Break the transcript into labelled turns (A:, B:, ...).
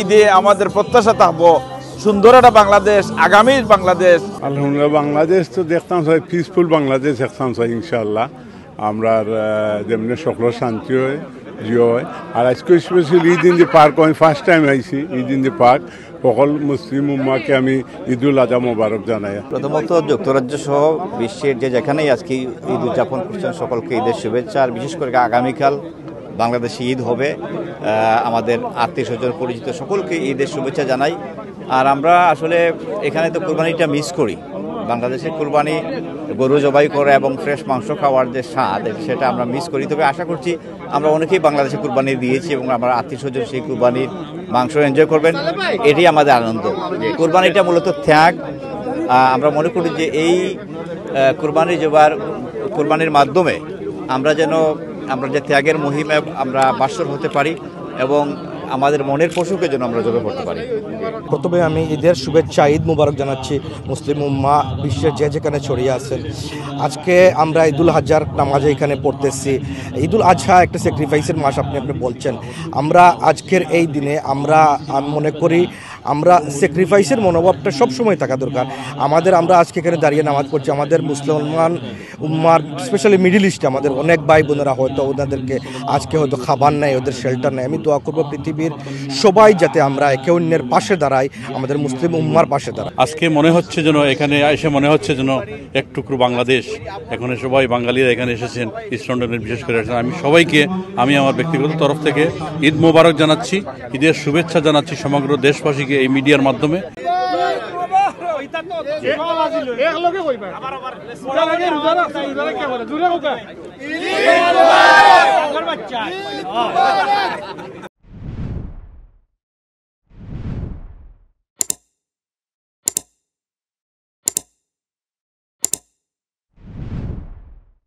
A: ঈদে আমাদের প্রত্যাশা থাকবো সুন্দর একটা বাংলাদেশ, আগামী বাংলাদেশ।
B: আলহামদুলিল্লাহ বাংলাদেশ তো দেখতাম চাই, পিসফুল বাংলাদেশ দেখতাম চাই ইনশাল্লাহ। আমরা যেমনি সকল শান্তি হয় জিও হয়। আর আজকে specially Eid in the park, আমি ফার্স্ট টাইম আইছি ঈদ ইন দি পার্ক। সকল মুসলিম উম্মাকে আমি ঈদুল আজহা মোবারক জানাই।
C: প্রথমত যুক্তরাজ্য সহ বিশ্বের যেখানেই আজকে ঈদ উদযাপন করছেন সকলকে ঈদের শুভেচ্ছা। আর বিশেষ করে আগামীকাল বাংলাদেশে ঈদ হবে, আমাদের আত্মীয় স্বজন পরিচিত সকলকে ঈদের শুভেচ্ছা জানাই। আর আমরা আসলে এখানে তো কুরবানিটা মিস করি। বাংলাদেশের কুরবানি গরু জবাই করে এবং ফ্রেশ মাংস খাওয়ার যে স্বাদ সেটা আমরা মিস করি। তবে আশা করছি আমরা অনেকেই বাংলাদেশে কুরবানি দিয়েছি এবং আমার আত্মীয় স্বজন সেই কুরবানির মাংস এনজয় করবেন, এটাই আমাদের আনন্দ। কুরবানিটা মূলত ত্যাগ। আমরা মনে করি যে এই কুরবানির মাধ্যমে আমরা যে ত্যাগের মহিমে আমরা বাসর হতে পারি এবং আমাদের মনের পশুকে যেন আমরা জবে করতে পারি।
D: প্রথমে আমি ঈদের শুভেচ্ছা, ঈদ মুবারক জানাচ্ছি মুসলিম উম্মা বিশ্বের যেখানে ছড়িয়ে আছেন। আজকে আমরা ঈদুল আজহার নামাজে এখানে পড়তেছি। ঈদুল আজহা একটা স্যাক্রিফাইসের মাস, আপনি বলছেন। আমরা আজকের এই দিনে আমরা মনে করি আমরা স্যাক্রিফাইসের মনোভাবটা সবসময় থাকা দরকার আমাদের। আমরা আজকে এখানে দাঁড়িয়ে নামাজ পড়ছি। আমাদের মুসলমান উম্মার স্পেশালি মিডিল ইস্টে আমাদের অনেক ভাই বোনেরা হয়তো ওনাদেরকে আজকে হয়তো খাবার নেই, ওদের শেল্টার নেই। আমি দোয়া করবো পৃথিবীর সবাই যাতে আমরা একে অন্যের পাশে দাঁড়াই, আমাদের মুসলিম উম্মার পাশে দাঁড়াই।
E: আজকে মনে হচ্ছে যেন এখানে এসে মনে হচ্ছে যেন এক টুকরো বাংলাদেশ। এখানে সবাই বাঙালিরা এখানে এসেছেন, ইস্ট লন্ডনের বিশেষ করে এসেছেন। আমি সবাইকে আমার ব্যক্তিগত তরফ থেকে ঈদ মোবারক জানাচ্ছি, ঈদের শুভেচ্ছা জানাচ্ছি সমগ্র দেশবাসীকে এই মিডিয়ার মাধ্যমে।